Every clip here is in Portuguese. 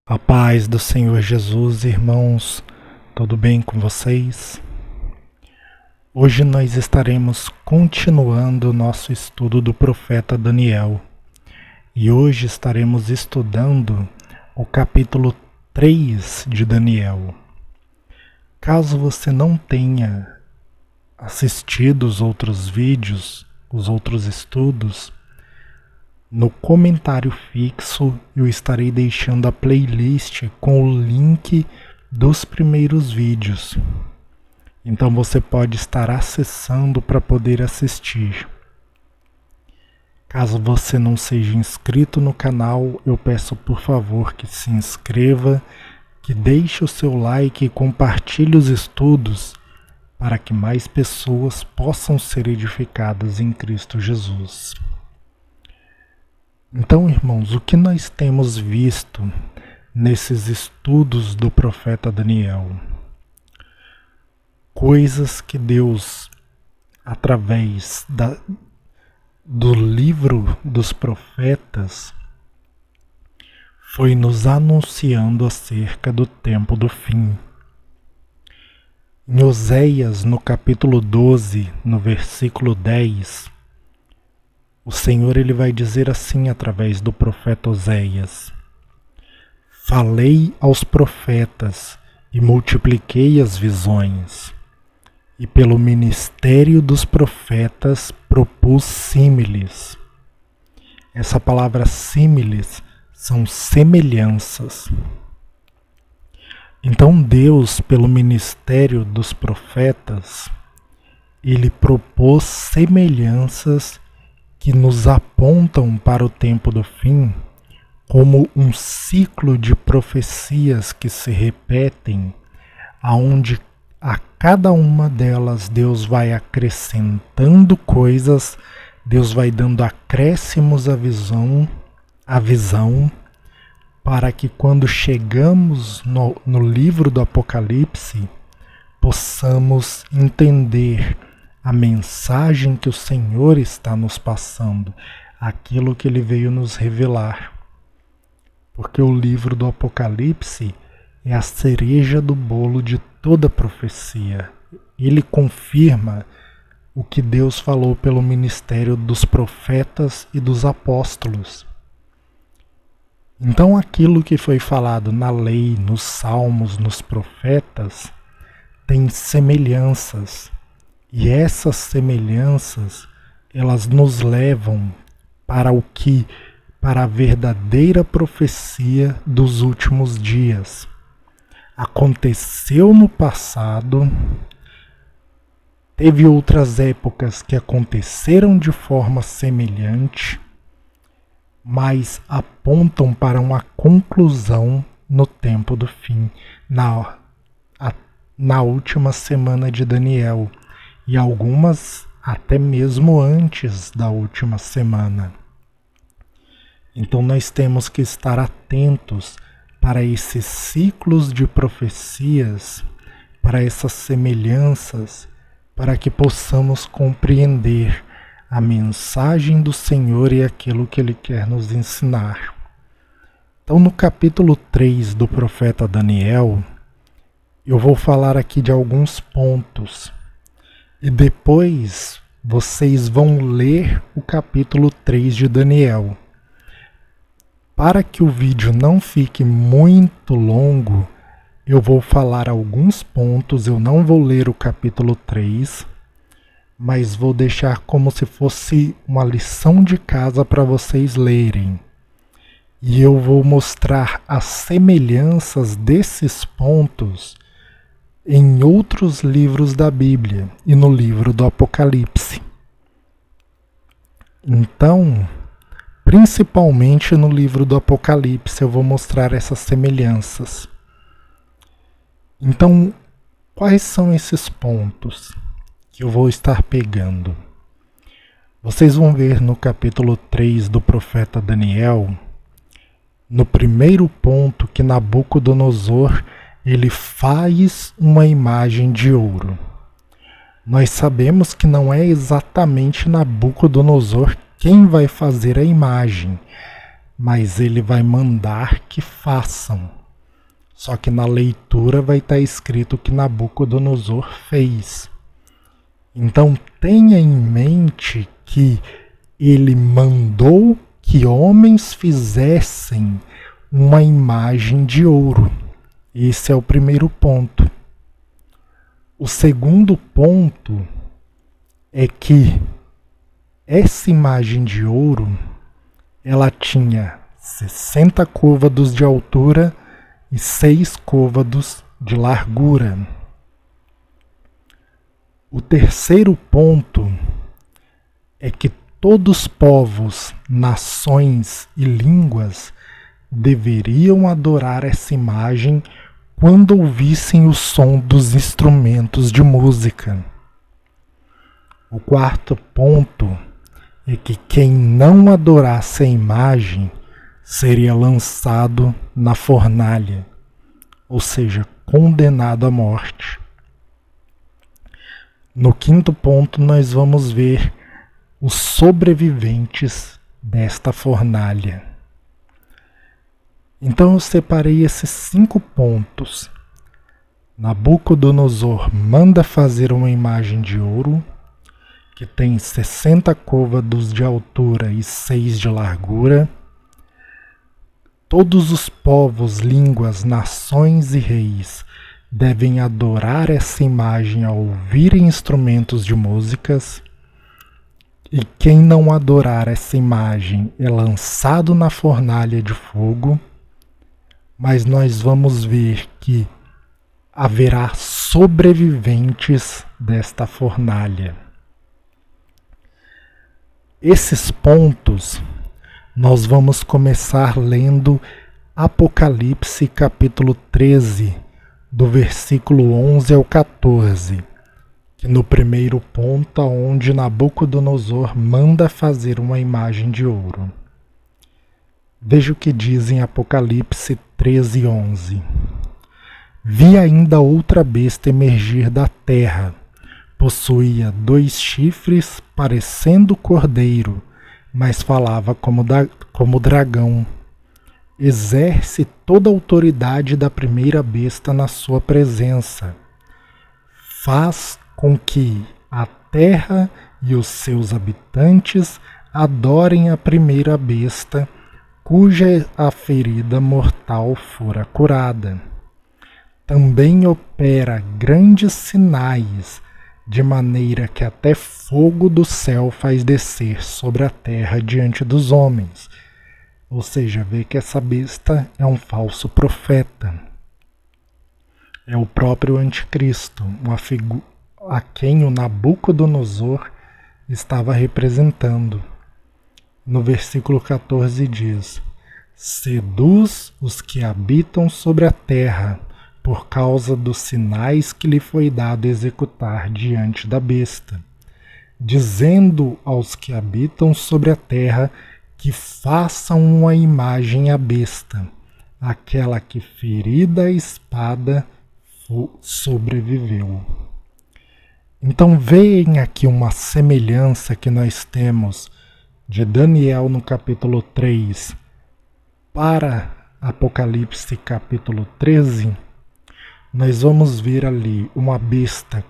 A paz do Senhor Jesus, irmãos, tudo bem com vocês? Hoje nós estaremos continuando o nosso estudo do profeta Daniel e hoje estaremos estudando o capítulo 3 de Daniel. Caso você não tenha assistido os outros vídeos, os outros estudos, no comentário fixo eu estarei deixando a playlist com o link dos primeiros vídeos. Então você pode estar acessando para poder assistir. Caso você não seja inscrito no canal, eu peço por favor que se inscreva, que deixe o seu like e compartilhe os estudos para que mais pessoas possam ser edificadas em Cristo Jesus. Então, irmãos, o que nós temos visto nesses estudos do profeta Daniel? Coisas que Deus, através do livro dos profetas, foi nos anunciando acerca do tempo do fim. Em Oséias, no capítulo 12, no versículo 10, o Senhor ele vai dizer assim através do profeta Oséias: falei aos profetas e multipliquei as visões, e pelo ministério dos profetas propus símiles. Essa palavra símiles são semelhanças. Então Deus, pelo ministério dos profetas, ele propôs semelhanças que nos apontam para o tempo do fim como um ciclo de profecias que se repetem, aonde a cada uma delas Deus vai acrescentando coisas, Deus vai dando acréscimos à visão, para que quando chegamos no livro do Apocalipse, possamos entender a mensagem que o Senhor está nos passando, aquilo que Ele veio nos revelar. Porque o livro do Apocalipse é a cereja do bolo de toda profecia. Ele confirma o que Deus falou pelo ministério dos profetas e dos apóstolos. Então aquilo que foi falado na lei, nos salmos, nos profetas, tem semelhanças. E essas semelhanças, elas nos levam para a verdadeira profecia dos últimos dias. Aconteceu no passado, teve outras épocas que aconteceram de forma semelhante, mas apontam para uma conclusão no tempo do fim, na última semana de Daniel. E algumas até mesmo antes da última semana. Então nós temos que estar atentos para esses ciclos de profecias, para essas semelhanças, para que possamos compreender a mensagem do Senhor e aquilo que Ele quer nos ensinar. Então no capítulo 3 do profeta Daniel, eu vou falar aqui de alguns pontos. E depois vocês vão ler o capítulo 3 de Daniel. Para que o vídeo não fique muito longo, eu vou falar alguns pontos, eu não vou ler o capítulo 3, mas vou deixar como se fosse uma lição de casa para vocês lerem. E eu vou mostrar as semelhanças desses pontos em outros livros da Bíblia e no livro do Apocalipse. Então, principalmente no livro do Apocalipse, eu vou mostrar essas semelhanças. Então, quais são esses pontos que eu vou estar pegando? Vocês vão ver no capítulo 3 do profeta Daniel, no primeiro ponto, que Nabucodonosor ele faz uma imagem de ouro. Nós sabemos que não é exatamente Nabucodonosor quem vai fazer a imagem, mas ele vai mandar que façam. Só que na leitura vai estar escrito que Nabucodonosor fez. Então tenha em mente que ele mandou que homens fizessem uma imagem de ouro. Esse é o primeiro ponto. O segundo ponto é que essa imagem de ouro, ela tinha 60 côvados de altura e 6 côvados de largura. O terceiro ponto é que todos os povos, nações e línguas deveriam adorar essa imagem quando ouvissem o som dos instrumentos de música. O quarto ponto é que quem não adorasse a imagem seria lançado na fornalha, ou seja, condenado à morte. No quinto ponto, nós vamos ver os sobreviventes desta fornalha. Então eu separei esses 5 pontos. Nabucodonosor manda fazer uma imagem de ouro, que tem 60 côvados de altura e 6 de largura. Todos os povos, línguas, nações e reis devem adorar essa imagem ao ouvirem instrumentos de músicas. E quem não adorar essa imagem é lançado na fornalha de fogo. Mas nós vamos ver que haverá sobreviventes desta fornalha. Esses pontos nós vamos começar lendo Apocalipse capítulo 13, do versículo 11 ao 14, que no primeiro ponto onde Nabucodonosor manda fazer uma imagem de ouro. Veja o que diz em Apocalipse 13, 11. Vi ainda outra besta emergir da terra. Possuía 2 chifres, parecendo cordeiro, mas falava como dragão. Exerce toda a autoridade da primeira besta na sua presença. Faz com que a terra e os seus habitantes adorem a primeira besta, cuja a ferida mortal fora curada. Também opera grandes sinais, de maneira que até fogo do céu faz descer sobre a terra diante dos homens. Ou seja, vê que essa besta é um falso profeta. É o próprio anticristo, a quem o Nabucodonosor estava representando. No versículo 14 diz: seduz os que habitam sobre a terra, por causa dos sinais que lhe foi dado executar diante da besta, dizendo aos que habitam sobre a terra que façam uma imagem à besta, aquela que ferida a espada sobreviveu. Então veem aqui uma semelhança que nós temos de Daniel no capítulo 3 para Apocalipse capítulo 13. Nós vamos ver ali uma besta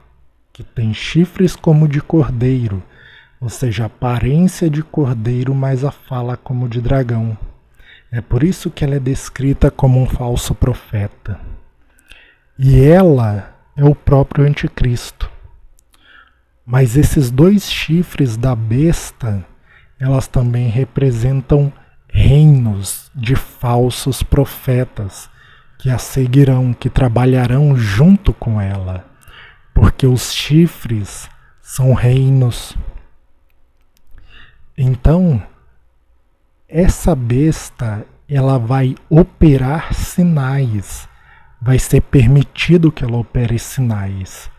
que tem chifres como de cordeiro, ou seja, a aparência de cordeiro, mas a fala como de dragão. É por isso que ela é descrita como um falso profeta. E ela é o próprio anticristo. Mas esses 2 chifres da besta, elas também representam reinos de falsos profetas, que a seguirão, que trabalharão junto com ela, porque os chifres são reinos. Então, essa besta, ela vai operar sinais, vai ser permitido que ela opere sinais,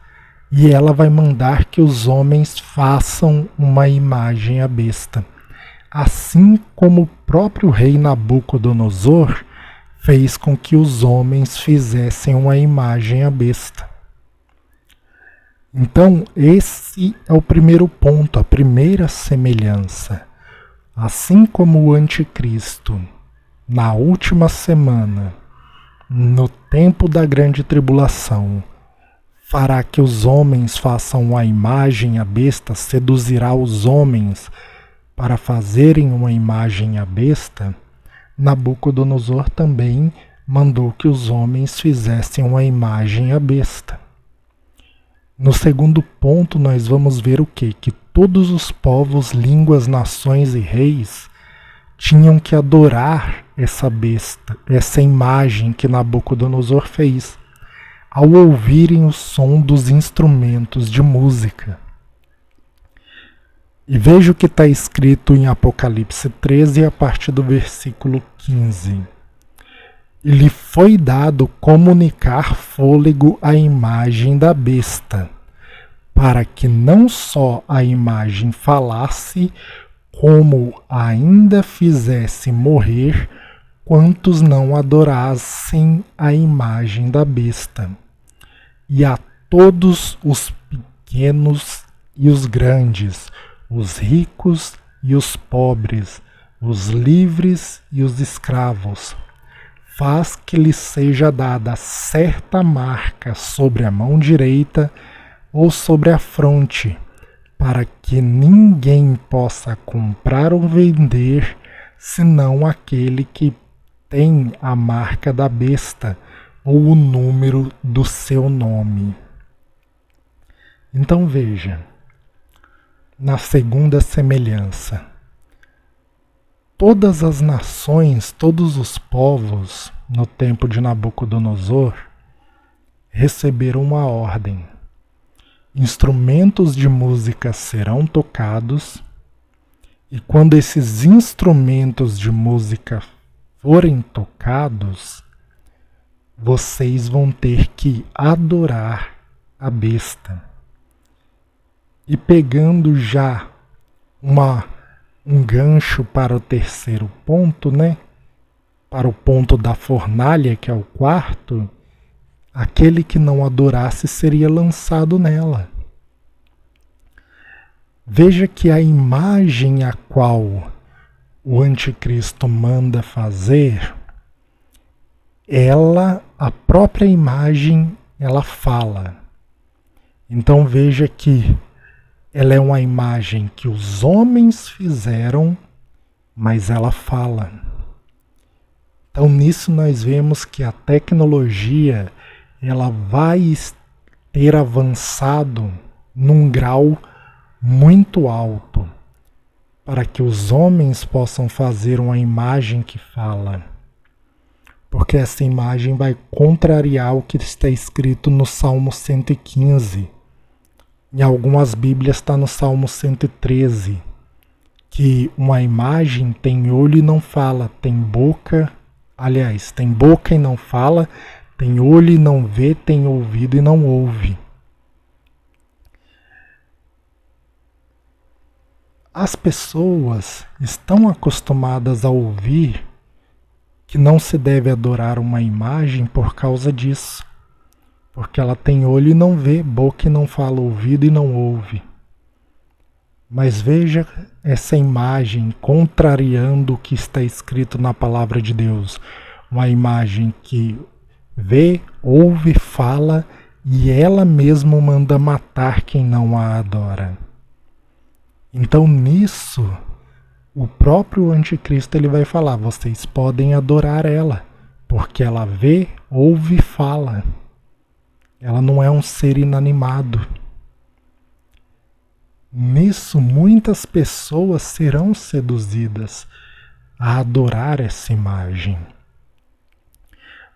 e ela vai mandar que os homens façam uma imagem à besta, assim como o próprio rei Nabucodonosor fez com que os homens fizessem uma imagem à besta. Então, esse é o primeiro ponto, a primeira semelhança. Assim como o anticristo na última semana, no tempo da grande tribulação, fará que os homens façam a imagem à besta, seduzirá os homens para fazerem uma imagem à besta, Nabucodonosor também mandou que os homens fizessem uma imagem à besta. No segundo ponto, nós vamos ver o quê? Que todos os povos, línguas, nações e reis tinham que adorar essa besta, essa imagem que Nabucodonosor fez, ao ouvirem o som dos instrumentos de música. E veja o que está escrito em Apocalipse 13, a partir do versículo 15. E lhe foi dado comunicar fôlego à imagem da besta, para que não só a imagem falasse, como ainda fizesse morrer quantos não adorassem a imagem da besta. E a todos os pequenos e os grandes, os ricos e os pobres, os livres e os escravos, faz que lhe seja dada certa marca sobre a mão direita ou sobre a fronte, para que ninguém possa comprar ou vender, senão aquele que tem a marca da besta ou o número do seu nome. Então veja, na segunda semelhança, todas as nações, todos os povos, no tempo de Nabucodonosor, receberam uma ordem. Instrumentos de música serão tocados, e quando esses instrumentos de música forem tocados, vocês vão ter que adorar a besta. E pegando já um gancho para o terceiro ponto, né? Para o ponto da fornalha, que é o quarto, aquele que não adorasse seria lançado nela. Veja que a imagem a qual o anticristo manda fazer, a própria imagem, ela fala. Então veja que ela é uma imagem que os homens fizeram, mas ela fala. Então nisso nós vemos que a tecnologia ela vai ter avançado num grau muito alto para que os homens possam fazer uma imagem que fala. Porque essa imagem vai contrariar o que está escrito no Salmo 115. Em algumas Bíblias está no Salmo 113, que uma imagem tem olho e não fala, tem boca e não fala, tem olho e não vê, tem ouvido e não ouve. As pessoas estão acostumadas a ouvir que não se deve adorar uma imagem por causa disso. Porque ela tem olho e não vê, boca e não fala, ouvido e não ouve. Mas veja essa imagem contrariando o que está escrito na palavra de Deus. Uma imagem que vê, ouve, fala e ela mesma manda matar quem não a adora. Então nisso, o próprio anticristo ele vai falar, vocês podem adorar ela, porque ela vê, ouve e fala. Ela não é um ser inanimado. Nisso, muitas pessoas serão seduzidas a adorar essa imagem.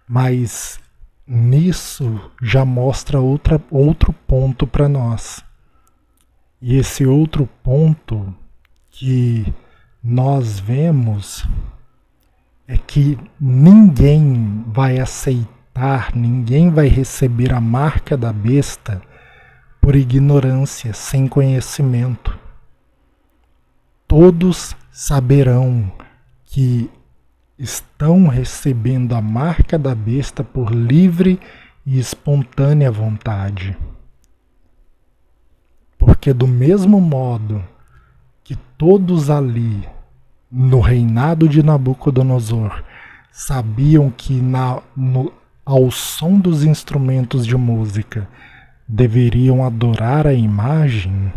Mas nisso já mostra outro ponto para nós. E esse outro ponto que nós vemos é que ninguém vai aceitar, ninguém vai receber a marca da besta por ignorância, sem conhecimento. Todos saberão que estão recebendo a marca da besta por livre e espontânea vontade. Porque do mesmo modo que todos ali, no reinado de Nabucodonosor, sabiam que ao som dos instrumentos de música deveriam adorar a imagem,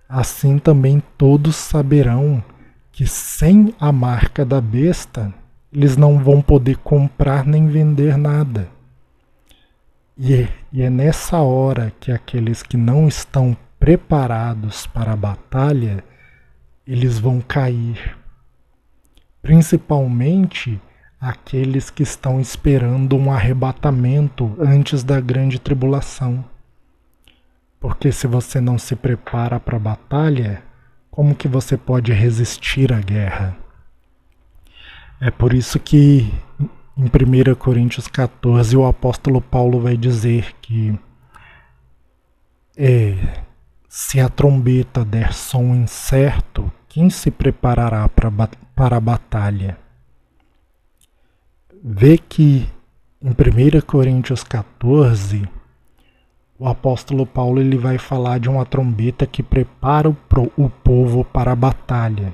assim também todos saberão que sem a marca da besta eles não vão poder comprar nem vender nada. E é nessa hora que aqueles que não estão preparados para a batalha, eles vão cair. Principalmente aqueles que estão esperando um arrebatamento antes da grande tribulação. Porque se você não se prepara para a batalha, como que você pode resistir à guerra? É por isso que em 1 Coríntios 14 o apóstolo Paulo vai dizer que se a trombeta der som incerto, quem se preparará para a batalha? Vê que em 1 Coríntios 14 o apóstolo Paulo ele vai falar de uma trombeta que prepara o povo para a batalha.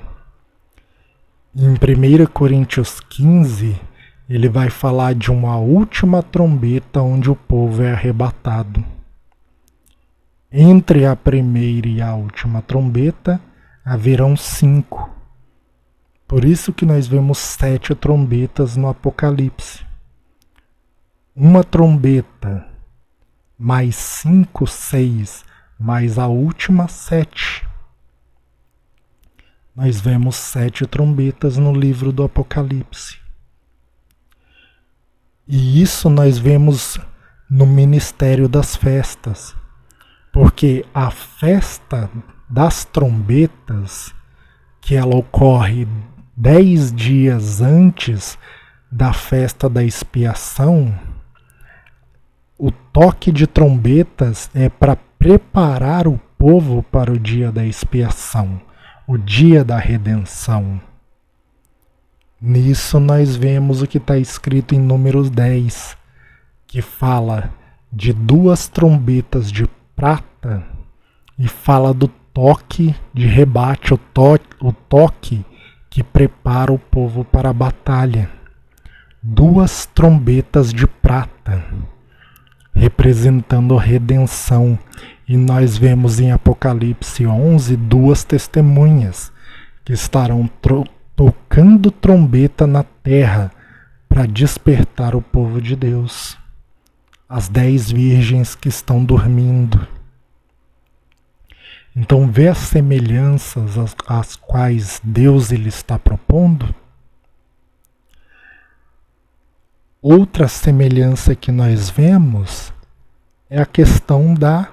Em 1 Coríntios 15, ele vai falar de uma última trombeta onde o povo é arrebatado. Entre a primeira e a última trombeta haverão 5. Por isso que nós vemos 7 trombetas no Apocalipse. Uma trombeta mais 5, 6, mais a última 7. Nós vemos 7 trombetas no livro do Apocalipse. E isso nós vemos no ministério das festas. Porque a festa das trombetas, que ela ocorre 10 dias antes da festa da expiação, o toque de trombetas é para preparar o povo para o dia da expiação, o dia da redenção. Nisso nós vemos o que está escrito em Números 10, que fala de 2 trombetas de prata e fala do toque de rebate, o toque que prepara o povo para a batalha. 2 trombetas de prata, representando a redenção. E nós vemos em Apocalipse 11 2 testemunhas que estarão tocando trombeta na terra para despertar o povo de Deus. As 10 virgens que estão dormindo. Então vê as semelhanças às quais Deus ele está propondo. Outra semelhança que nós vemos é a questão da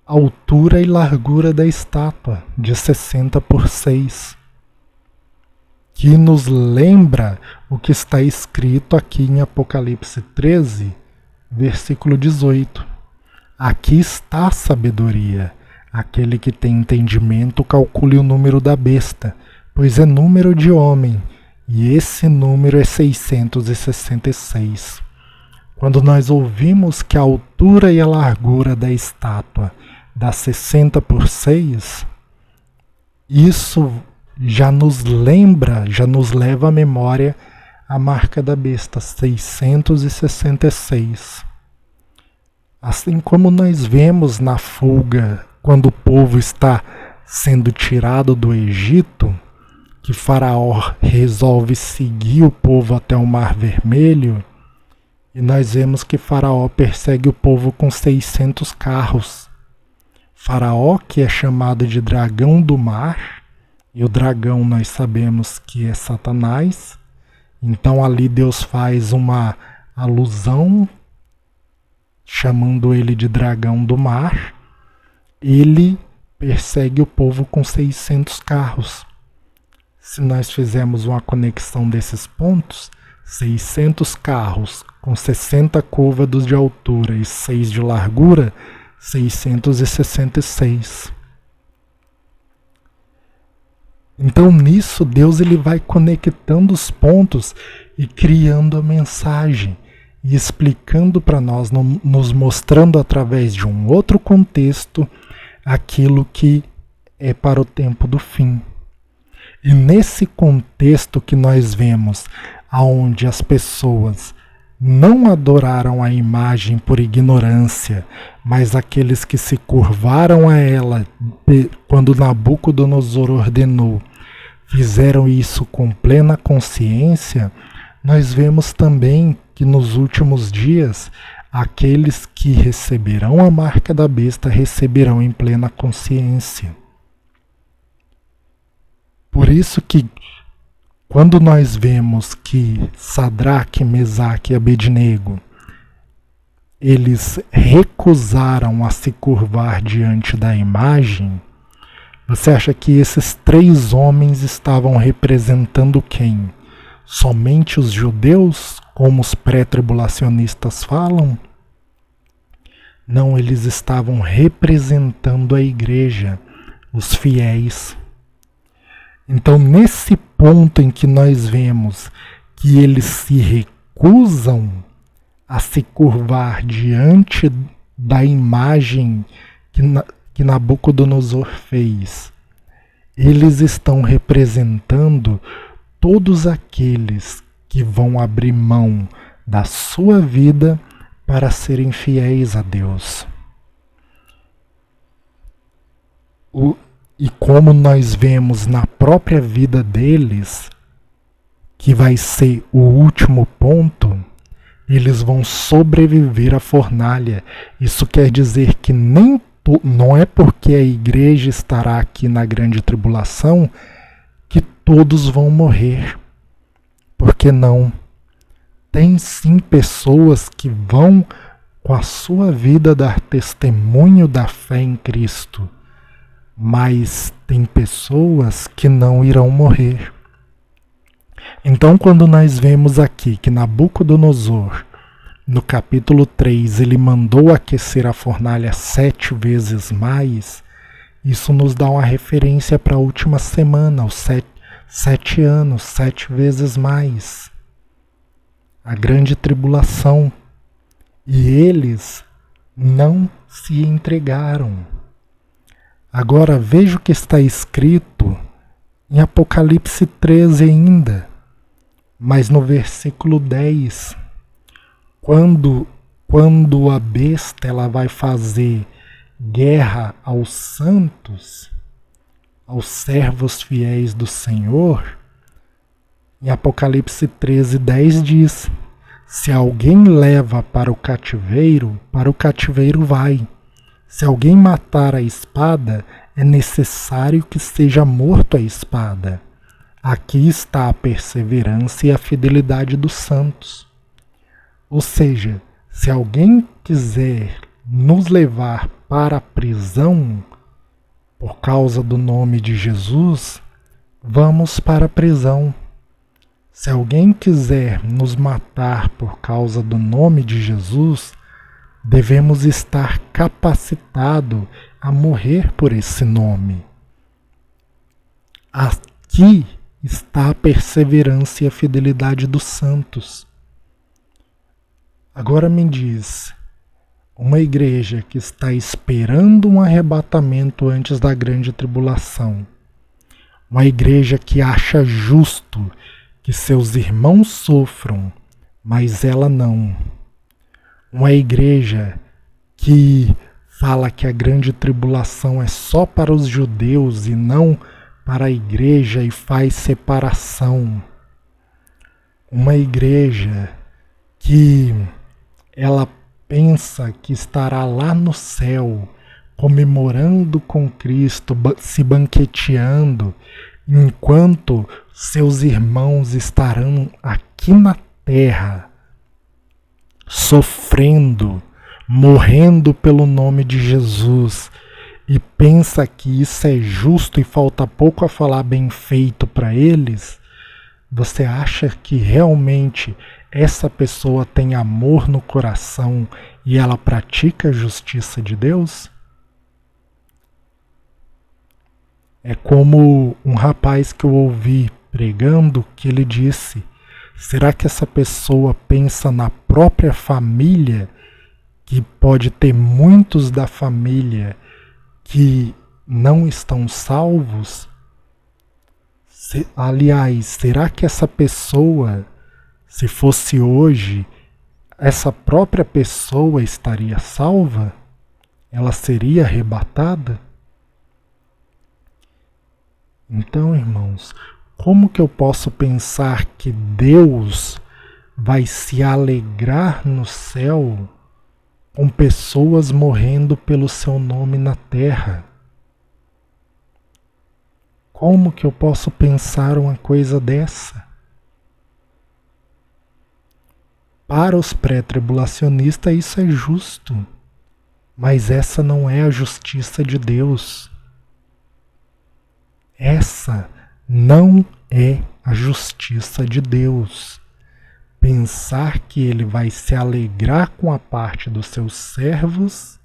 altura e largura da estátua, de 60 por 6, que nos lembra o que está escrito aqui em Apocalipse 13, versículo 18. Aqui está a sabedoria. Aquele que tem entendimento calcule o número da besta, pois é número de homem, e esse número é 666. Quando nós ouvimos que a altura e a largura da estátua dá 60 por 6, isso já nos lembra, já nos leva à memória a marca da besta, 666. Assim como nós vemos na fuga, quando o povo está sendo tirado do Egito, que Faraó resolve seguir o povo até o Mar Vermelho, e nós vemos que Faraó persegue o povo com 600 carros. Faraó, que é chamado de dragão do mar, e o dragão nós sabemos que é Satanás, então ali Deus faz uma alusão, chamando ele de dragão do mar. Ele persegue o povo com 600 carros. Se nós fizermos uma conexão desses pontos, 600 carros com 60 côvados de altura e 6 de largura, 666. Então nisso Deus ele vai conectando os pontos e criando a mensagem e explicando para nós, nos mostrando através de um outro contexto aquilo que é para o tempo do fim. E nesse contexto que nós vemos onde as pessoas não adoraram a imagem por ignorância, mas aqueles que se curvaram a ela quando Nabucodonosor ordenou, fizeram isso com plena consciência, nós vemos também que nos últimos dias, aqueles que receberão a marca da besta receberão em plena consciência. Por isso que quando nós vemos que Sadraque, Mesaque e Abednego, eles recusaram a se curvar diante da imagem, você acha que esses 3 homens estavam representando quem? Somente os judeus, como os pré-tribulacionistas falam? Não, eles estavam representando a igreja, os fiéis. Então, nesse ponto em que nós vemos que eles se recusam a se curvar diante da imagem que Nabucodonosor fez, eles estão representando todos aqueles que vão abrir mão da sua vida para serem fiéis a Deus. E como nós vemos na própria vida deles, que vai ser o último ponto, eles vão sobreviver à fornalha. Isso quer dizer que não é porque a igreja estará aqui na grande tribulação que todos vão morrer. Porque não? Tem sim pessoas que vão com a sua vida dar testemunho da fé em Cristo. Mas tem pessoas que não irão morrer. Então, quando nós vemos aqui que Nabucodonosor, no capítulo 3, ele mandou aquecer a fornalha 7 vezes mais, isso nos dá uma referência para a última semana, os 7 anos, 7 vezes mais. A grande tribulação. E eles não se entregaram. Agora veja o que está escrito em Apocalipse 13 ainda, mas no versículo 10, quando a besta ela vai fazer guerra aos santos, aos servos fiéis do Senhor, em Apocalipse 13, 10 diz: se alguém leva para o cativeiro vai. Se alguém matar a espada, é necessário que seja morto a espada. Aqui está a perseverança e a fidelidade dos santos. Ou seja, se alguém quiser nos levar para a prisão por causa do nome de Jesus, vamos para a prisão. Se alguém quiser nos matar por causa do nome de Jesus, devemos estar capacitados a morrer por esse nome. Aqui está a perseverança e a fidelidade dos santos. Agora me diz, uma igreja que está esperando um arrebatamento antes da grande tribulação, uma igreja que acha justo que seus irmãos sofram, mas ela não. Uma igreja que fala que a grande tribulação é só para os judeus e não para a igreja e faz separação. Uma igreja que ela pensa que estará lá no céu, comemorando com Cristo, se banqueteando, enquanto seus irmãos estarão aqui na terra, sofrendo, morrendo pelo nome de Jesus, e pensa que isso é justo e falta pouco a falar bem feito para eles, você acha que realmente essa pessoa tem amor no coração e ela pratica a justiça de Deus? É como um rapaz que eu ouvi pregando, que ele disse: será que essa pessoa pensa na própria família, que pode ter muitos da família que não estão salvos? Aliás, será que essa pessoa Se fosse hoje, essa própria pessoa estaria salva? Ela seria arrebatada? Então, irmãos, como que eu posso pensar que Deus vai se alegrar no céu com pessoas morrendo pelo seu nome na terra? Como que eu posso pensar uma coisa dessa? Para os pré-tribulacionistas isso é justo, mas essa não é a justiça de Deus. Essa não é a justiça de Deus. Pensar que ele vai se alegrar com a parte dos seus servos,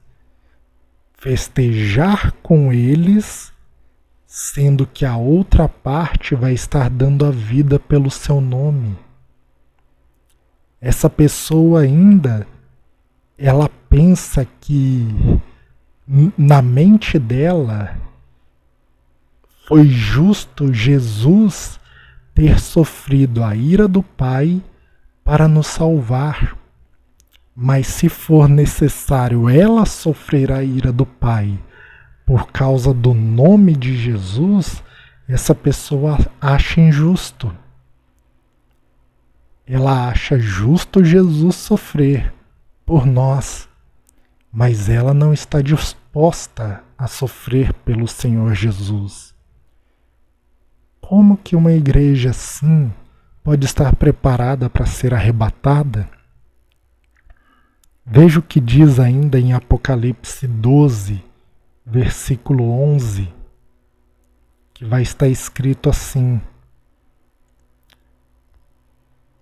festejar com eles, sendo que a outra parte vai estar dando a vida pelo seu nome. Essa pessoa ainda, ela pensa que na mente dela foi justo Jesus ter sofrido a ira do Pai para nos salvar. Mas se for necessário ela sofrer a ira do Pai por causa do nome de Jesus, essa pessoa acha injusto. Ela acha justo Jesus sofrer por nós, mas ela não está disposta a sofrer pelo Senhor Jesus. Como que uma igreja assim pode estar preparada para ser arrebatada? Veja o que diz ainda em Apocalipse 12, versículo 11, que vai estar escrito assim: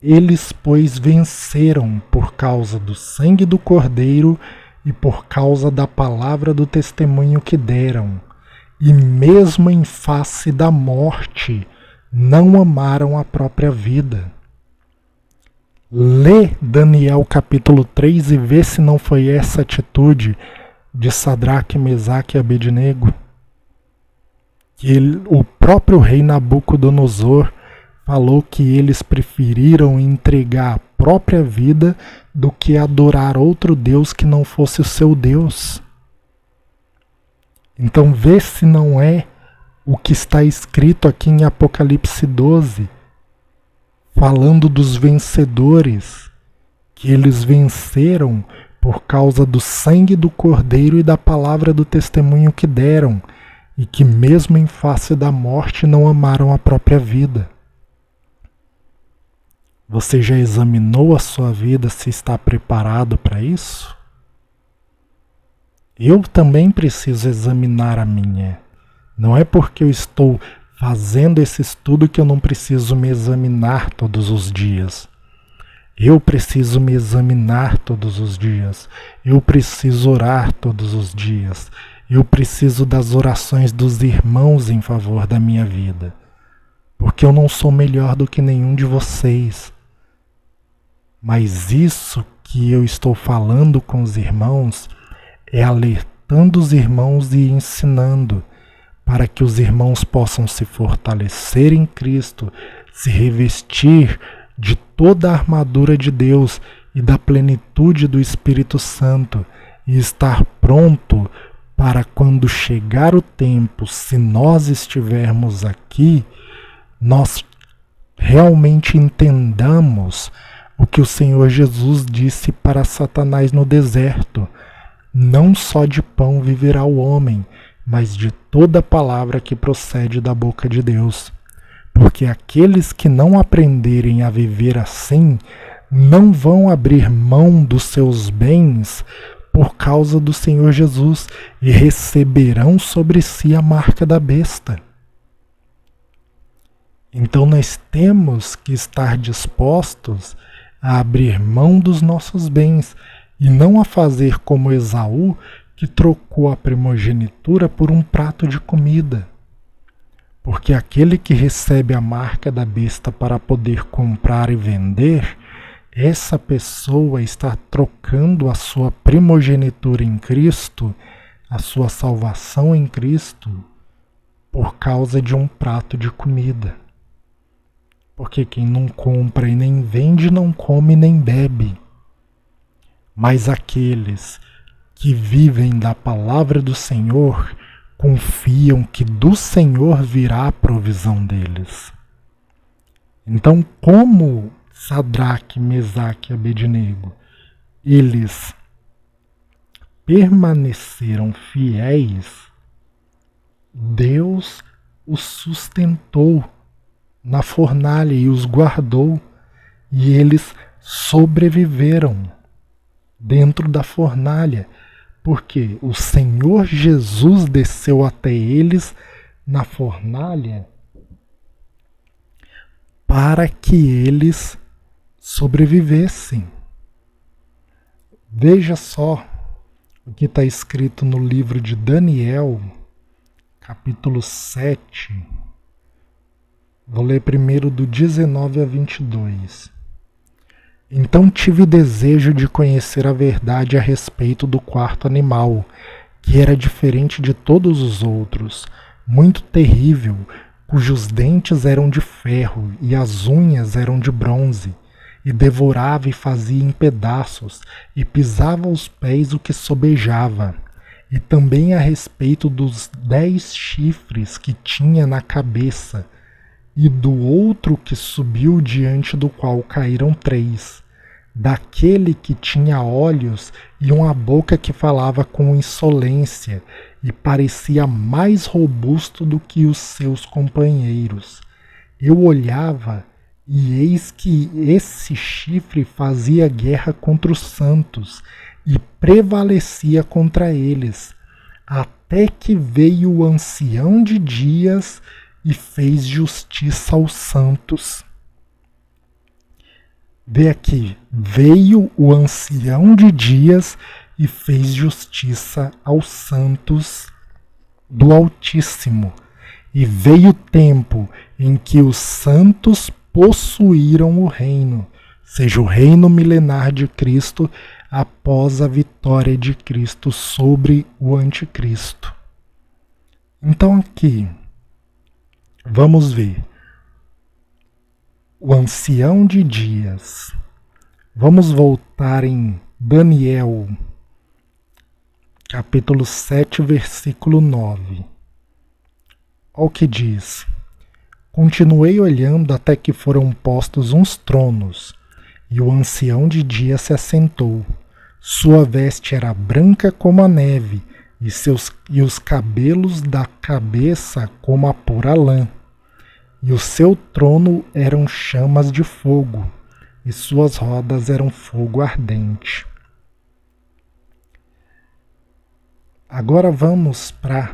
Eles, pois, venceram por causa do sangue do Cordeiro e por causa da palavra do testemunho que deram, e mesmo em face da morte, não amaram a própria vida. Lê Daniel capítulo 3 e vê se não foi essa atitude de Sadraque, Mesaque e Abednego. Que o próprio rei Nabucodonosor falou que eles preferiram entregar a própria vida do que adorar outro Deus que não fosse o seu Deus. Então vê se não é o que está escrito aqui em Apocalipse 12, falando dos vencedores, que eles venceram por causa do sangue do Cordeiro e da palavra do testemunho que deram, e que mesmo em face da morte não amaram a própria vida. Você já examinou a sua vida se está preparado para isso? Eu também preciso examinar a minha. Não é porque eu estou fazendo esse estudo que eu não preciso me examinar todos os dias. Eu preciso me examinar todos os dias. Eu preciso orar todos os dias. Eu preciso das orações dos irmãos em favor da minha vida. Porque eu não sou melhor do que nenhum de vocês. Mas isso que eu estou falando com os irmãos é alertando os irmãos e ensinando para que os irmãos possam se fortalecer em Cristo, se revestir de toda a armadura de Deus e da plenitude do Espírito Santo e estar pronto para quando chegar o tempo, se nós estivermos aqui, nós realmente entendamos o que o Senhor Jesus disse para Satanás no deserto: não só de pão viverá o homem, mas de toda palavra que procede da boca de Deus. Porque aqueles que não aprenderem a viver assim, não vão abrir mão dos seus bens por causa do Senhor Jesus e receberão sobre si a marca da besta. Então nós temos que estar dispostos a abrir mão dos nossos bens e não a fazer como Esaú, que trocou a primogenitura por um prato de comida. Porque aquele que recebe a marca da besta para poder comprar e vender, essa pessoa está trocando a sua primogenitura em Cristo, a sua salvação em Cristo, por causa de um prato de comida. porque quem não compra e nem vende não come nem bebe. Mas aqueles que vivem da palavra do Senhor confiam que do Senhor virá a provisão deles. Então, como Sadraque, Mesaque e Abednego, eles permaneceram fiéis, Deus os sustentou na fornalha e os guardou, e eles sobreviveram dentro da fornalha, porque o Senhor Jesus desceu até eles na fornalha para que eles sobrevivessem. Veja só o que está escrito no livro de Daniel, capítulo 7. Vou ler primeiro do 19 a 22. Então tive desejo de conhecer a verdade a respeito do quarto animal, que era diferente de todos os outros, muito terrível, cujos dentes eram de ferro e as unhas eram de bronze, e devorava e fazia em pedaços, e pisava aos pés o que sobejava, e também a respeito dos 10 chifres que tinha na cabeça, e do outro que subiu diante do qual caíram 3, daquele que tinha olhos e uma boca que falava com insolência e parecia mais robusto do que os seus companheiros. Eu olhava e eis que esse chifre fazia guerra contra os santos e prevalecia contra eles, até que veio o ancião de dias e fez justiça aos santos. Vê aqui, veio o ancião de dias e fez justiça aos santos do Altíssimo. E veio o tempo em que os santos possuíram o reino, seja o reino milenar de Cristo, após a vitória de Cristo sobre o anticristo. Então aqui, vamos ver. O ancião de dias. Vamos voltar em Daniel, capítulo 7, versículo 9. Olha o que diz. Continuei olhando até que foram postos uns tronos, e o ancião de dias se assentou. Sua veste era branca como a neve, e os cabelos da cabeça como a pura lã. E o seu trono eram chamas de fogo, e suas rodas eram fogo ardente. Agora vamos para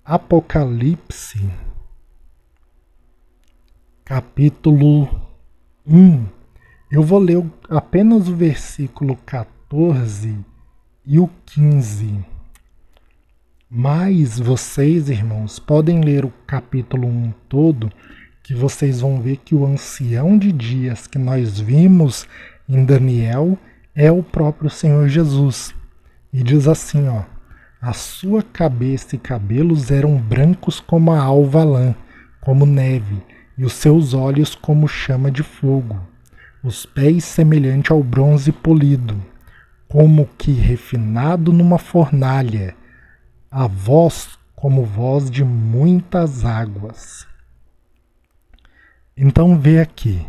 Apocalipse, capítulo 1. Eu vou ler apenas o versículo 14 e o 15. Mas vocês, irmãos, podem ler o capítulo 1 todo, que vocês vão ver que o ancião de dias que nós vimos em Daniel é o próprio Senhor Jesus. E diz assim, ó: a sua cabeça e cabelos eram brancos como a alva lã, como neve, e os seus olhos como chama de fogo, os pés semelhante ao bronze polido, como que refinado numa fornalha, a voz como voz de muitas águas. Então vê aqui,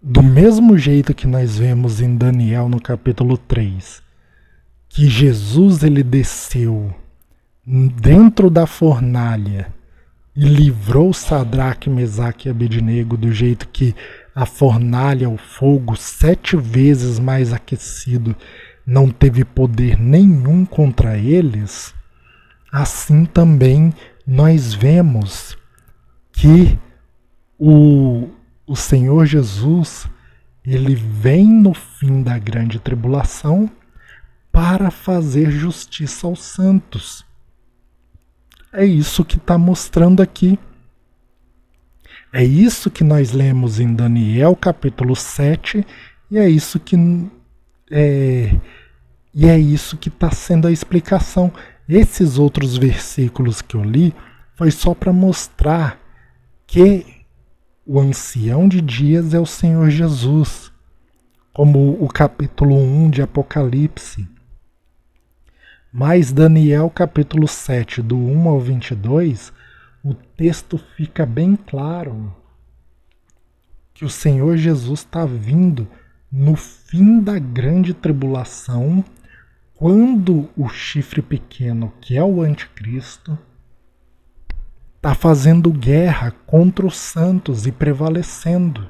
do mesmo jeito que nós vemos em Daniel no capítulo 3, que Jesus ele desceu dentro da fornalha e livrou Sadraque, Mesaque e Abednego do jeito que a fornalha, o fogo, 7 vezes mais aquecido, não teve poder nenhum contra eles, assim também nós vemos que o Senhor Jesus, ele vem no fim da grande tribulação para fazer justiça aos santos. É isso que está mostrando aqui. É isso que nós lemos em Daniel capítulo 7, e é isso que está sendo a explicação. Esses outros versículos que eu li foi só para mostrar que o ancião de dias é o Senhor Jesus, como o capítulo 1 de Apocalipse. Mas Daniel capítulo 7, do 1 ao 22, o texto fica bem claro que o Senhor Jesus está vindo no fim da grande tribulação, quando o chifre pequeno, que é o anticristo, está fazendo guerra contra os santos e prevalecendo.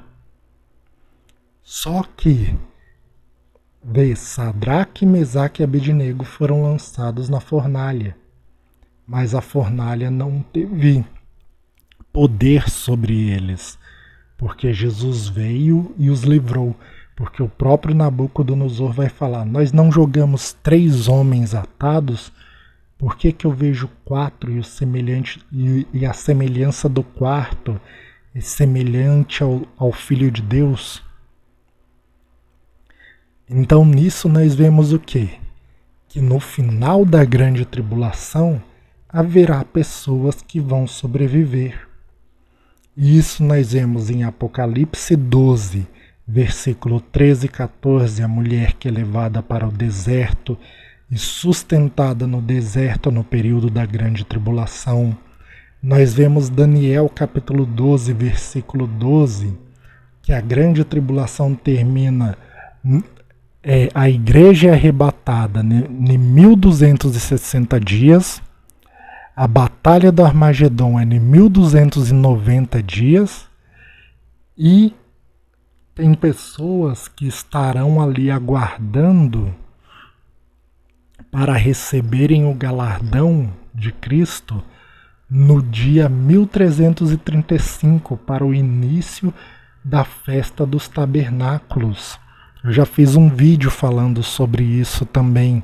Só que Sadraque, Mesaque e Abednego foram lançados na fornalha, mas a fornalha não teve poder sobre eles, porque Jesus veio e os livrou. Porque o próprio Nabucodonosor vai falar: nós não jogamos 3 homens atados, por que eu vejo 4 e a semelhança do quarto é semelhante ao Filho de Deus? Então nisso nós vemos o quê? Que no final da grande tribulação haverá pessoas que vão sobreviver. E isso nós vemos em Apocalipse 12, versículo 13 e 14, a mulher que é levada para o deserto e sustentada no deserto no período da grande tribulação. Nós vemos Daniel capítulo 12, versículo 12, que a grande tribulação termina, a igreja é arrebatada em 1260 dias, a batalha do Armagedon é em 1290 dias, e tem pessoas que estarão ali aguardando para receberem o galardão de Cristo no dia 1335, para o início da festa dos tabernáculos. Eu já fiz um vídeo falando sobre isso também,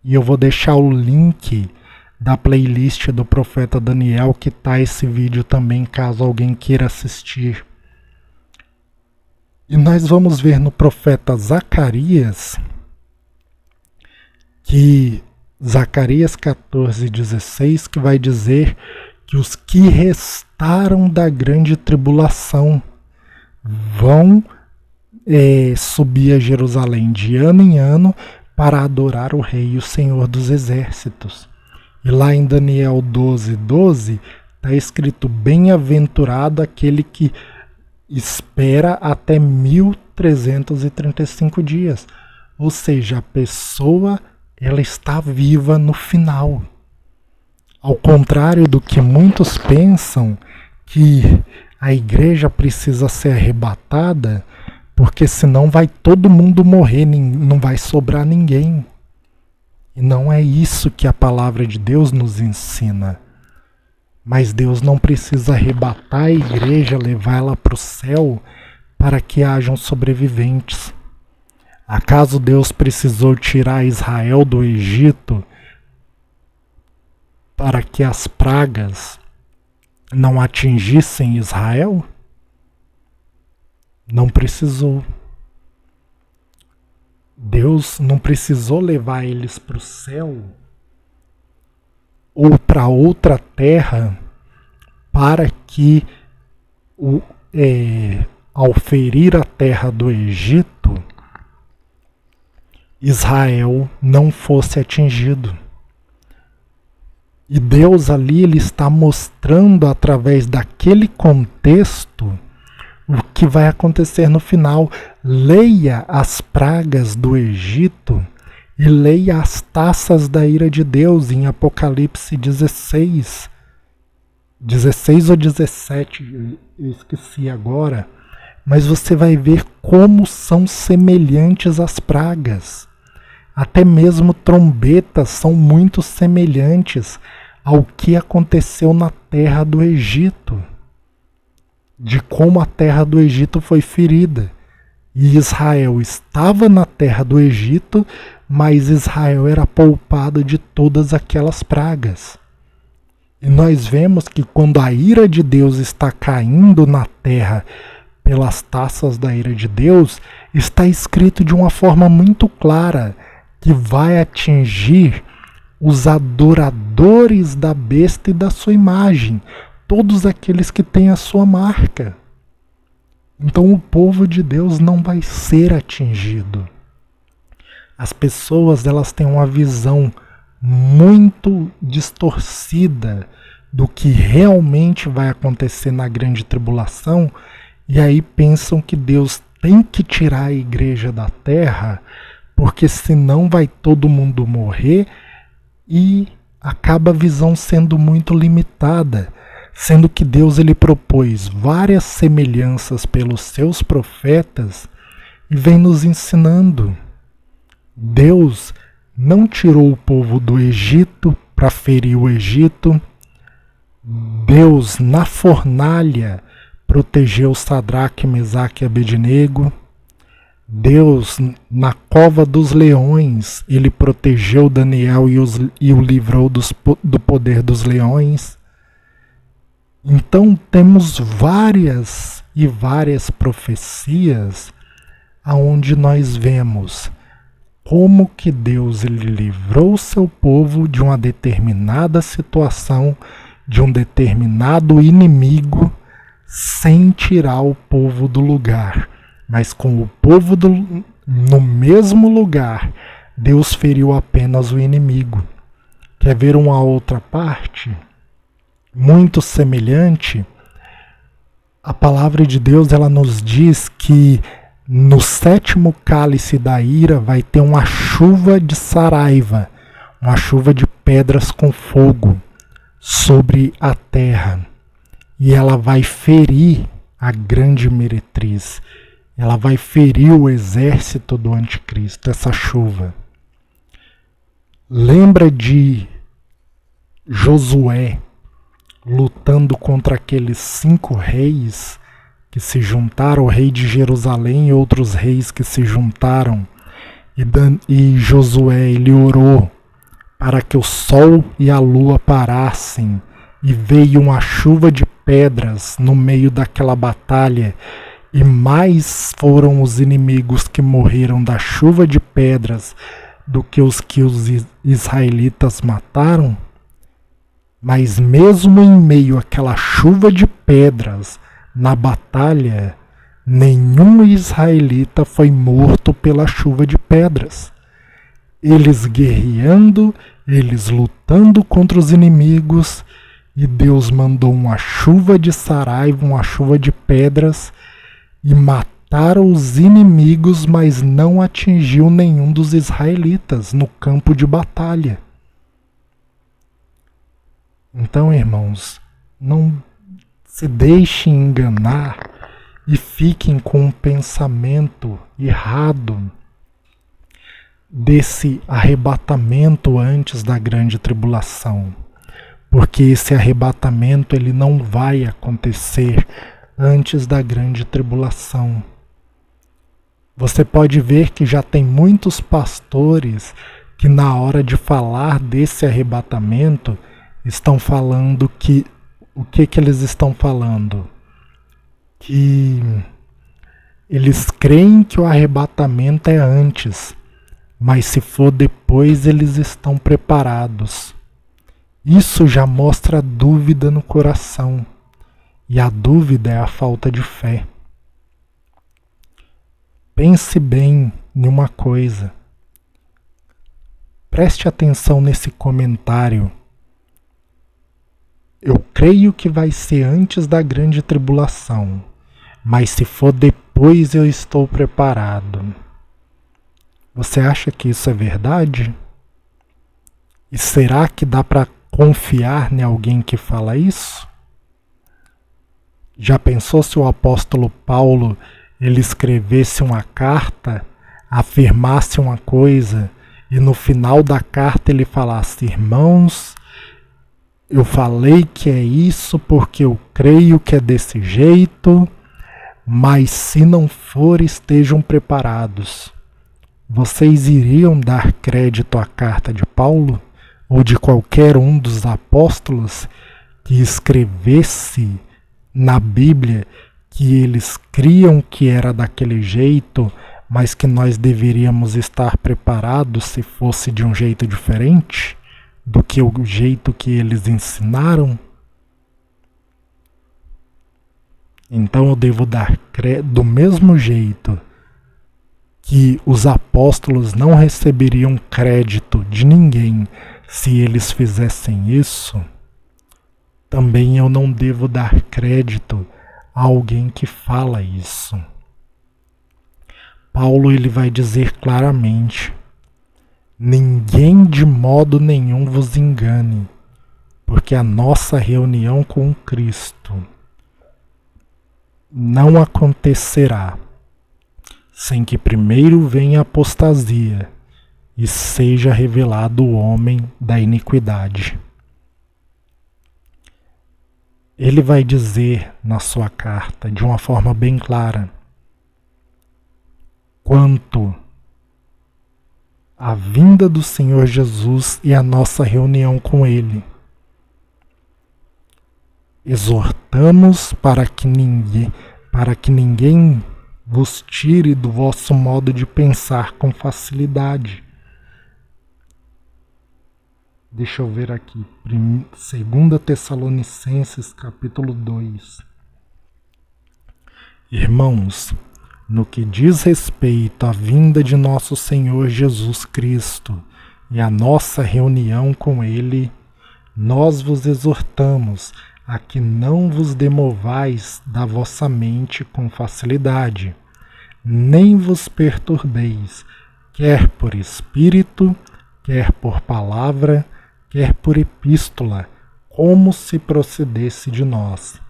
e eu vou deixar o link da playlist do profeta Daniel, que tá esse vídeo também, caso alguém queira assistir. E nós vamos ver no profeta Zacarias, que Zacarias 14:16, que vai dizer que os que restaram da grande tribulação vão subir a Jerusalém de ano em ano para adorar o Rei e o Senhor dos Exércitos. E lá em Daniel 12:12 está escrito: bem-aventurado aquele que espera até 1335 dias. Ou seja, a pessoa ela está viva no final. Ao contrário do que muitos pensam, que a igreja precisa ser arrebatada, porque senão vai todo mundo morrer, não vai sobrar ninguém. E não é isso que a palavra de Deus nos ensina. Mas Deus não precisa arrebatar a igreja, levá-la para o céu para que hajam sobreviventes. Acaso Deus precisou tirar Israel do Egito para que as pragas não atingissem Israel? Não precisou. Deus não precisou levar eles para o céu ou para outra terra para que, ao ferir a terra do Egito, Israel não fosse atingido. E Deus ali ele está mostrando através daquele contexto o que vai acontecer no final. Leia as pragas do Egito e leia as taças da ira de Deus em Apocalipse 16 ou 17, eu esqueci agora, mas você vai ver como são semelhantes as pragas. Até mesmo trombetas são muito semelhantes ao que aconteceu na terra do Egito, de como a terra do Egito foi ferida. E Israel estava na terra do Egito, mas Israel era poupado de todas aquelas pragas. E nós vemos que quando a ira de Deus está caindo na terra pelas taças da ira de Deus, está escrito de uma forma muito clara que vai atingir os adoradores da besta e da sua imagem. todos aqueles que têm a sua marca. Então o povo de Deus não vai ser atingido. As pessoas, elas têm uma visão muito distorcida do que realmente vai acontecer na grande tribulação, e aí pensam que Deus tem que tirar a igreja da terra, porque senão vai todo mundo morrer, e acaba a visão sendo muito limitada, sendo que Deus ele propôs várias semelhanças pelos seus profetas e vem nos ensinando. Deus não tirou o povo do Egito para ferir o Egito. Deus, na fornalha, protegeu Sadraque, Mesaque e Abednego. Deus, na cova dos leões, ele protegeu Daniel e o livrou do poder dos leões. Então temos várias e várias profecias aonde nós vemos como que Deus ele livrou o seu povo de uma determinada situação, de um determinado inimigo, sem tirar o povo do lugar, mas com o povo no mesmo lugar, Deus feriu apenas o inimigo. Quer ver uma outra parte? Muito semelhante, a palavra de Deus ela nos diz que no 7º cálice da ira vai ter uma chuva de saraiva, uma chuva de pedras com fogo sobre a terra, e ela vai ferir a grande meretriz, ela vai ferir o exército do anticristo, essa chuva. Lembra de Josué lutando contra aqueles 5 reis que se juntaram, o rei de Jerusalém e outros reis que se juntaram, e Josué ele orou para que o sol e a lua parassem, e veio uma chuva de pedras no meio daquela batalha, e mais foram os inimigos que morreram da chuva de pedras do que os israelitas mataram. Mas mesmo em meio àquela chuva de pedras na batalha, nenhum israelita foi morto pela chuva de pedras. Eles guerreando, eles lutando contra os inimigos, e Deus mandou uma chuva de saraiva, uma chuva de pedras, e mataram os inimigos, mas não atingiu nenhum dos israelitas no campo de batalha. Então, irmãos, não se deixem enganar e fiquem com um pensamento errado desse arrebatamento antes da grande tribulação, porque esse arrebatamento ele não vai acontecer antes da grande tribulação. Você pode ver que já tem muitos pastores que na hora de falar desse arrebatamento estão falando que o que eles estão falando? Que eles creem que o arrebatamento é antes, mas se for depois eles estão preparados. Isso já mostra dúvida no coração, e a dúvida é a falta de fé. Pense bem em uma coisa. Preste atenção nesse comentário. Eu creio que vai ser antes da grande tribulação, mas se for depois eu estou preparado. Você acha que isso é verdade? E será que dá para confiar em alguém que fala isso? Já pensou se o apóstolo Paulo ele escrevesse uma carta, afirmasse uma coisa e no final da carta ele falasse: irmãos, eu falei que é isso porque eu creio que é desse jeito, mas se não for, estejam preparados. Vocês iriam dar crédito à carta de Paulo ou de qualquer um dos apóstolos que escrevesse na Bíblia que eles criam que era daquele jeito, mas que nós deveríamos estar preparados se fosse de um jeito diferente do que o jeito que eles ensinaram? Então eu devo dar crédito do mesmo jeito que os apóstolos não receberiam crédito de ninguém se eles fizessem isso. Também eu não devo dar crédito a alguém que fala isso. Paulo ele vai dizer claramente: ninguém de modo nenhum vos engane, porque a nossa reunião com Cristo não acontecerá sem que primeiro venha a apostasia e seja revelado o homem da iniquidade. Ele vai dizer na sua carta, de uma forma bem clara, quanto à vinda do Senhor Jesus e a nossa reunião com Ele. Exortamos para que ninguém vos tire do vosso modo de pensar com facilidade. Deixa eu ver aqui, 2 Tessalonicenses capítulo 2. Irmãos, no que diz respeito à vinda de nosso Senhor Jesus Cristo e à nossa reunião com Ele, nós vos exortamos a que não vos demovais da vossa mente com facilidade, nem vos perturbeis, quer por espírito, quer por palavra, quer por epístola, como se procedesse de nós.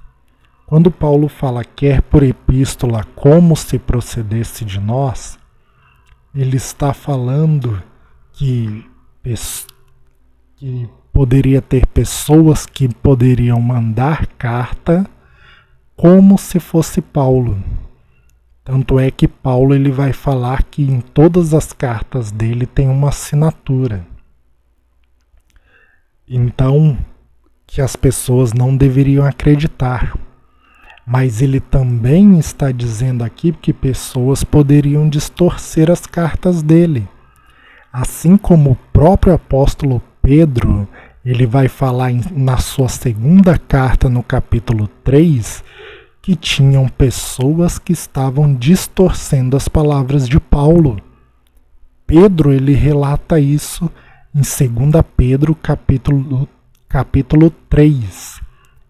Quando Paulo fala quer por epístola, como se procedesse de nós, ele está falando que poderia ter pessoas que poderiam mandar carta como se fosse Paulo. Tanto é que Paulo ele vai falar que em todas as cartas dele tem uma assinatura. Então, que as pessoas não deveriam acreditar. Mas ele também está dizendo aqui que pessoas poderiam distorcer as cartas dele. Assim como o próprio apóstolo Pedro, ele vai falar na sua segunda carta, no capítulo 3, que tinham pessoas que estavam distorcendo as palavras de Paulo. Pedro, ele relata isso em 2 Pedro, capítulo 3.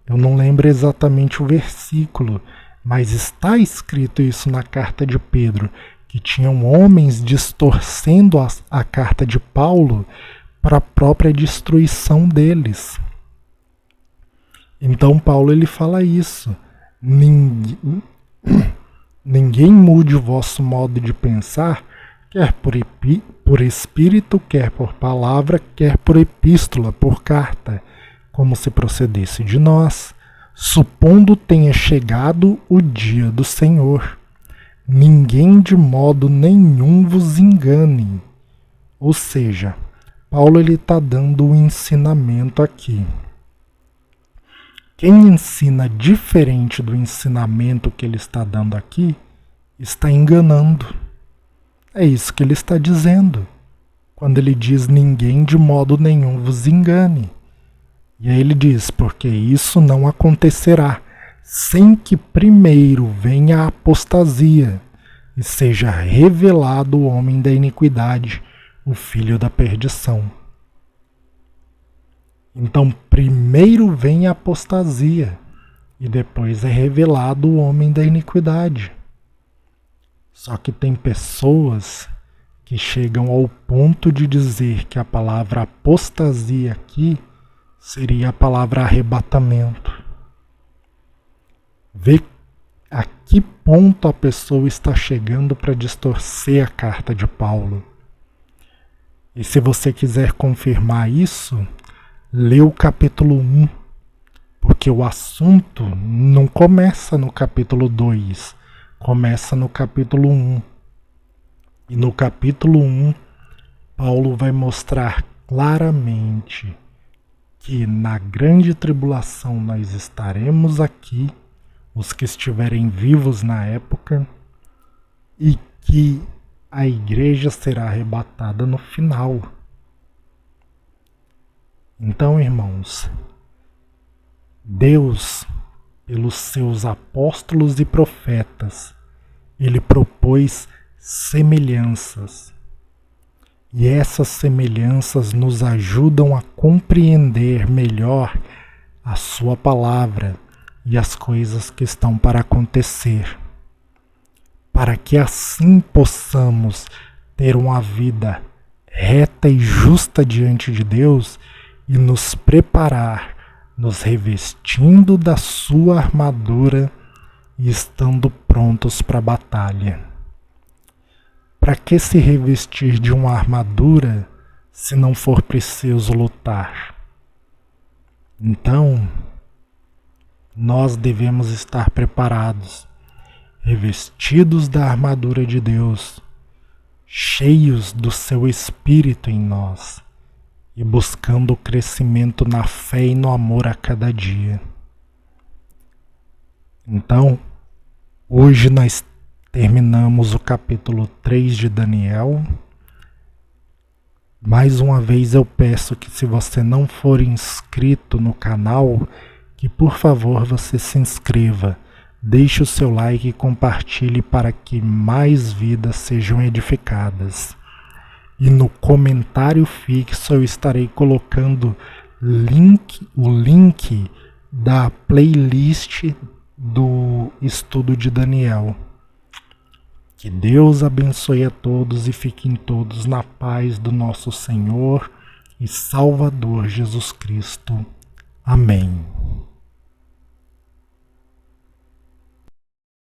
Eu não lembro exatamente o versículo, mas está escrito isso na carta de Pedro, que tinham homens distorcendo a carta de Paulo para a própria destruição deles. Então Paulo ele fala isso. Ninguém mude o vosso modo de pensar, quer por espírito, quer por palavra, quer por epístola, por carta, como se procedesse de nós, supondo tenha chegado o dia do Senhor. Ninguém de modo nenhum vos engane. Ou seja, Paulo ele está dando um ensinamento aqui. Quem ensina diferente do ensinamento que ele está dando aqui, está enganando. É isso que ele está dizendo. Quando ele diz ninguém de modo nenhum vos engane. E aí ele diz, porque isso não acontecerá, sem que primeiro venha a apostasia, e seja revelado o homem da iniquidade, o filho da perdição. Então primeiro vem a apostasia, e depois é revelado o homem da iniquidade. Só que tem pessoas que chegam ao ponto de dizer que a palavra apostasia aqui seria a palavra arrebatamento. Vê a que ponto a pessoa está chegando para distorcer a carta de Paulo. E se você quiser confirmar isso, lê o capítulo 1, porque o assunto não começa no capítulo 2, começa no capítulo 1. E no capítulo 1, Paulo vai mostrar claramente que na grande tribulação nós estaremos aqui, os que estiverem vivos na época, e que a igreja será arrebatada no final. Então, irmãos, Deus, pelos seus apóstolos e profetas, ele propôs semelhanças. E essas semelhanças nos ajudam a compreender melhor a sua palavra e as coisas que estão para acontecer, para que assim possamos ter uma vida reta e justa diante de Deus e nos preparar, nos revestindo da sua armadura e estando prontos para a batalha. Para que se revestir de uma armadura se não for preciso lutar? Então, nós devemos estar preparados, revestidos da armadura de Deus, cheios do seu Espírito em nós e buscando o crescimento na fé e no amor a cada dia. Então, hoje nós terminamos o capítulo 3 de Daniel. Mais uma vez eu peço que, se você não for inscrito no canal, que por favor você se inscreva, deixe o seu like e compartilhe para que mais vidas sejam edificadas. E no comentário fixo eu estarei colocando o link da playlist do estudo de Daniel. Que Deus abençoe a todos e fiquem todos na paz do nosso Senhor e Salvador Jesus Cristo. Amém.